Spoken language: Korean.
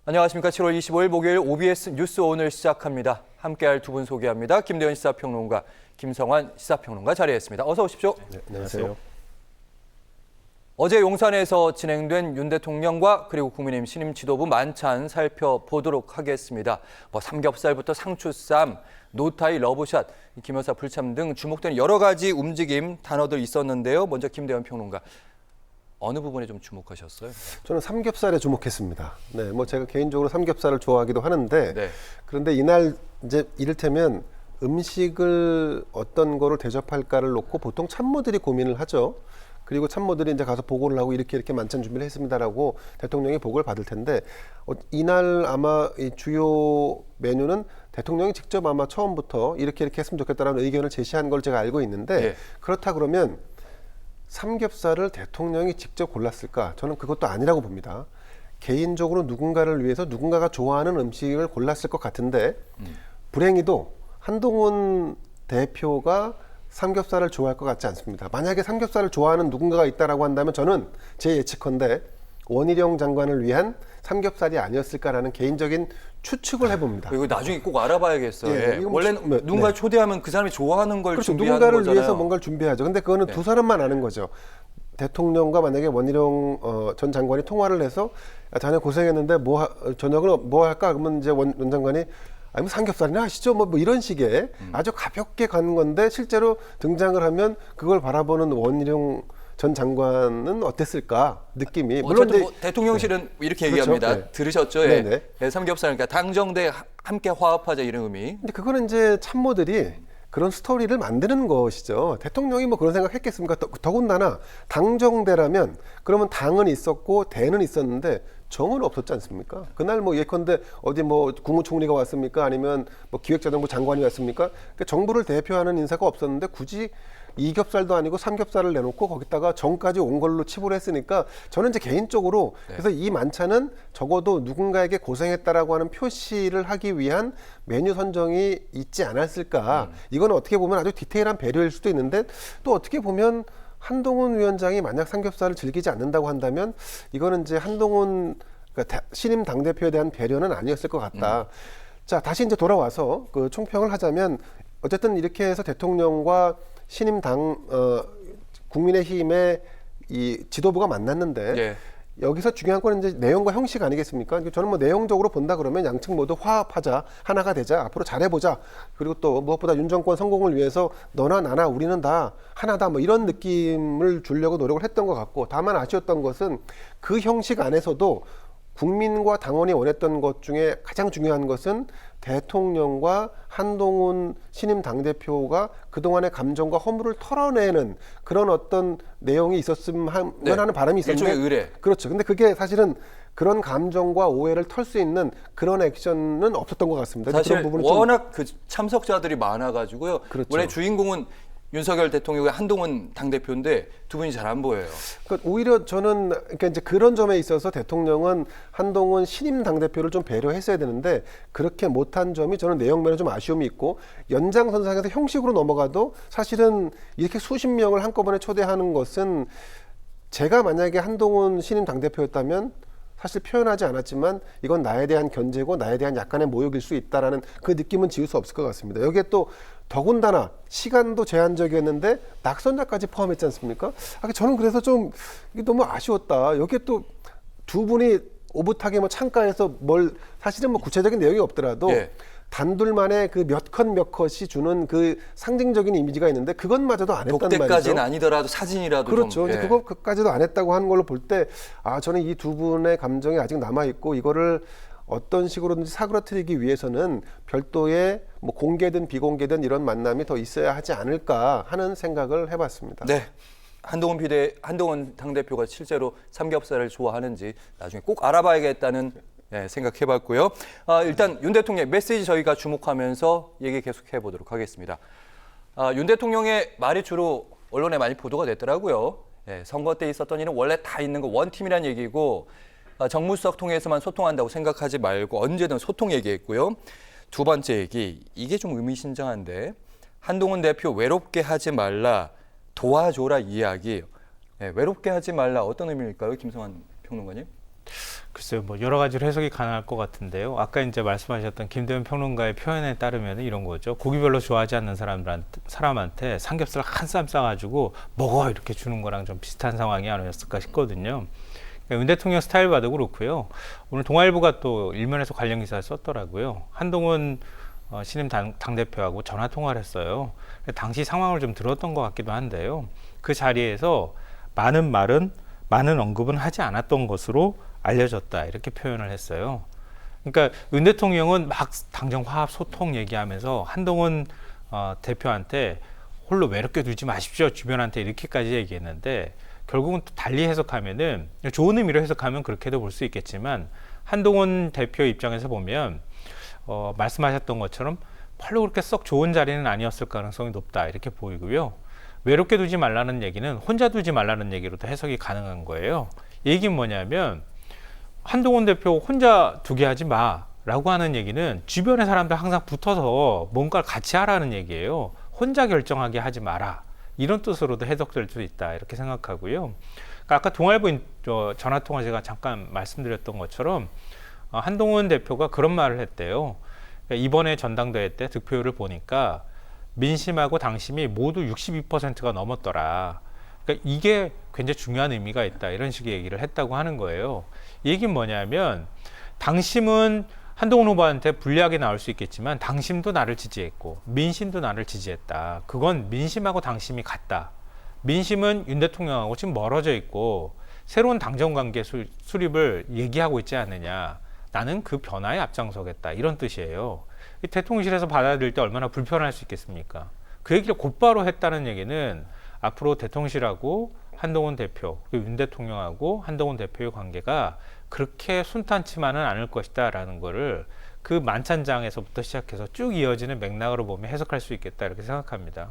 안녕하십니까. 7월 25일 목요일 OBS 뉴스 오늘 시작합니다. 함께할 두 분 소개합니다. 김대현 시사평론가, 김성환 시사평론가 자리했습니다. 어서 오십시오. 네, 안녕하세요. 어제 용산에서 진행된 윤 대통령과 그리고 국민의힘 신임 지도부 만찬 살펴보도록 하겠습니다. 삼겹살부터 상추쌈, 노타이, 러브샷, 김 여사 불참 등 주목되는 여러 가지 움직임, 단어들 있었는데요. 먼저 김대현 평론가. 어느 부분에 좀 주목하셨어요? 저는 삼겹살에 주목했습니다. 네, 제가 개인적으로 삼겹살을 좋아하기도 하는데, 네. 그런데 이날 이제 이를테면 음식을 어떤 거를 대접할까를 놓고 보통 참모들이 고민을 하죠. 그리고 참모들이 이제 가서 보고를 하고 이렇게 만찬 준비를 했습니다라고 대통령이 보고를 받을 텐데, 이날 아마 이 주요 메뉴는 대통령이 직접 아마 처음부터 이렇게 했으면 좋겠다라는 의견을 제시한 걸 제가 알고 있는데, 네. 그렇다 그러면 삼겹살을 대통령이 직접 골랐을까? 저는 그것도 아니라고 봅니다. 개인적으로 누군가를 위해서 누군가가 좋아하는 음식을 골랐을 것 같은데, 불행히도 한동훈 대표가 삼겹살을 좋아할 것 같지 않습니다. 만약에 삼겹살을 좋아하는 누군가가 있다라고 한다면 저는 제 예측컨대 원희룡 장관을 위한 삼겹살이 아니었을까라는 개인적인 추측을 해봅니다. 이거 나중에 꼭 알아봐야겠어요. 예, 원래는 누군가 초대하면 그 사람이 좋아하는 걸 그렇죠. 준비하는 누군가를 거잖아요. 위해서 뭔가를 준비하죠. 근데 그거는 두 사람만 아는 거죠. 대통령과 만약에 원희룡 전 장관이 통화를 해서 자네 고생했는데 저녁을 뭐 할까? 그러면 이제 원 장관이 아니 삼겹살이나 하시죠. 뭐 이런 식의 아주 가볍게 가는 건데 실제로 등장을 하면 그걸 바라보는 원희룡 전 장관은 어땠을까 느낌이. 물론 대통령실은 이렇게 얘기합니다. 그렇죠? 네. 들으셨죠? 예. 삼겹살, 그러니까 당정대 함께 화합하자 이런 의미. 근데 그거는 이제 참모들이 그런 스토리를 만드는 것이죠. 대통령이 뭐 그런 생각했겠습니까? 더군다나 당정대라면 그러면 당은 있었고 대는 있었는데 정은 없었지 않습니까? 그날 예컨대 어디 국무총리가 왔습니까? 아니면 기획자정부 장관이 왔습니까? 그러니까 정부를 대표하는 인사가 없었는데 굳이 이겹살도 아니고 삼겹살을 내놓고 거기다가 정까지 온 걸로 치부를 했으니까 저는 이제 개인적으로 그래서 이 만찬은 적어도 누군가에게 고생했다라고 하는 표시를 하기 위한 메뉴 선정이 있지 않았을까. 이건 어떻게 보면 아주 디테일한 배려일 수도 있는데 또 어떻게 보면 한동훈 위원장이 만약 삼겹살을 즐기지 않는다고 한다면 이거는 이제 한동훈 그러니까 신임 당대표에 대한 배려는 아니었을 것 같다. 자, 다시 이제 돌아와서 그 총평을 하자면 어쨌든 이렇게 해서 대통령과 신임 국민의힘의 이 지도부가 만났는데 예. 여기서 중요한 건 이제 내용과 형식 아니겠습니까? 저는 내용적으로 본다 그러면 양측 모두 화합하자, 하나가 되자, 앞으로 잘해보자. 그리고 또 무엇보다 윤 정권 성공을 위해서 너나 나나 우리는 다 하나다 이런 느낌을 주려고 노력을 했던 것 같고, 다만 아쉬웠던 것은 그 형식 안에서도 국민과 당원이 원했던 것 중에 가장 중요한 것은 대통령과 한동훈 신임 당대표가 그동안의 감정과 허물을 털어내는 그런 어떤 내용이 있었으면 하는 바람이 있었는데, 일종의 의뢰. 그렇죠. 근데 그게 사실은 그런 감정과 오해를 털 수 있는 그런 액션은 없었던 것 같습니다. 사실 그런 부분은 워낙 그 참석자들이 많아가지고요. 그렇죠. 원래 주인공은 윤석열 대통령과 한동훈 당대표인데 두 분이 잘 안 보여요. 그러니까 오히려 저는 그러니까 이제 그런 점에 있어서 대통령은 한동훈 신임 당대표를 좀 배려했어야 되는데 그렇게 못한 점이 저는 내용면에 좀 아쉬움이 있고, 연장선상에서 형식으로 넘어가도 사실은 이렇게 수십 명을 한꺼번에 초대하는 것은 제가 만약에 한동훈 신임 당대표였다면 사실 표현하지 않았지만 이건 나에 대한 견제고 나에 대한 약간의 모욕일 수 있다라는 그 느낌은 지울 수 없을 것 같습니다. 여기에 또 더군다나 시간도 제한적이었는데 낙선자까지 포함했지 않습니까? 저는 그래서 좀 이게 너무 아쉬웠다. 여기에 또 두 분이 오붓하게 창가에서 사실은 구체적인 내용이 없더라도 예. 단둘만의 그 몇 컷이 주는 그 상징적인 이미지가 있는데 그것마저도 안 했단 말이죠. 독대까지는 아니더라도 사진이라도 그렇죠. 좀. 이제 그거까지도 안 했다고 하는 걸로 볼 때 저는 이 두 분의 감정이 아직 남아 있고 이거를 어떤 식으로든지 사그러뜨리기 위해서는 별도의 공개든 비공개든 이런 만남이 더 있어야 하지 않을까 하는 생각을 해봤습니다. 네. 한동훈 당대표가 실제로 삼겹살을 좋아하는지 나중에 꼭 알아봐야겠다는 생각해봤고요. 일단 윤 대통령의 메시지 저희가 주목하면서 얘기 계속해 보도록 하겠습니다. 윤 대통령의 말이 주로 언론에 많이 보도가 됐더라고요. 선거 때 있었던 일은 원래 다 있는 거 원팀이란 얘기고 정무수석 통해서만 소통한다고 생각하지 말고 언제든 소통 얘기했고요. 두 번째 얘기, 이게 좀 의미심장한데 한동훈 대표 외롭게 하지 말라, 도와줘라 이야기. 외롭게 하지 말라 어떤 의미일까요, 김성환 평론가님? 글쎄요, 뭐 여러 가지로 해석이 가능할 것 같은데요. 아까 이제 말씀하셨던 김대현 평론가의 표현에 따르면 이런 거죠. 고기 별로 좋아하지 않는 사람한테 삼겹살 한 쌈 싸가지고 먹어 이렇게 주는 거랑 좀 비슷한 상황이 아니었을까 싶거든요. 윤 대통령 스타일 봐도 그렇고요. 오늘 동아일보가 또 일면에서 관련 기사를 썼더라고요. 한동훈 신임 당대표하고 전화 통화를 했어요. 당시 상황을 좀 들었던 것 같기도 한데요. 그 자리에서 많은 말은 많은 언급은 하지 않았던 것으로 알려졌다 이렇게 표현을 했어요. 그러니까 윤 대통령은 막 당정 화합 소통 얘기하면서 한동훈 대표한테 홀로 외롭게 두지 마십시오 주변한테 이렇게까지 얘기했는데 결국은 또 달리 해석하면은 좋은 의미로 해석하면 그렇게도 볼 수 있겠지만 한동훈 대표 입장에서 보면 말씀하셨던 것처럼 별로 그렇게 썩 좋은 자리는 아니었을 가능성이 높다 이렇게 보이고요. 외롭게 두지 말라는 얘기는 혼자 두지 말라는 얘기로도 해석이 가능한 거예요. 이 얘기는 뭐냐면 한동훈 대표 혼자 두게 하지 마라고 하는 얘기는 주변의 사람들 항상 붙어서 뭔가를 같이 하라는 얘기예요. 혼자 결정하게 하지 마라. 이런 뜻으로도 해석될 수 있다 이렇게 생각하고요. 그러니까 아까 동아일보 전화통화 제가 잠깐 말씀드렸던 것처럼 한동훈 대표가 그런 말을 했대요. 그러니까 이번에 전당대회 때 득표율을 보니까 민심하고 당심이 모두 62%가 넘었더라. 그러니까 이게 굉장히 중요한 의미가 있다. 이런 식의 얘기를 했다고 하는 거예요. 이 얘기는 뭐냐면 당심은 한동훈 후보한테 불리하게 나올 수 있겠지만 당심도 나를 지지했고 민심도 나를 지지했다. 그건 민심하고 당심이 같다. 민심은 윤 대통령하고 지금 멀어져 있고 새로운 당정관계 수립을 얘기하고 있지 않느냐. 나는 그 변화에 앞장서겠다. 이런 뜻이에요. 이 대통령실에서 받아들일 때 얼마나 불편할 수 있겠습니까? 그 얘기를 곧바로 했다는 얘기는 앞으로 대통령실하고 한동훈 대표, 그리고 윤 대통령하고 한동훈 대표의 관계가 그렇게 순탄치만은 않을 것이다 라는 거를 그 만찬장에서부터 시작해서 쭉 이어지는 맥락으로 보면 해석할 수 있겠다 이렇게 생각합니다.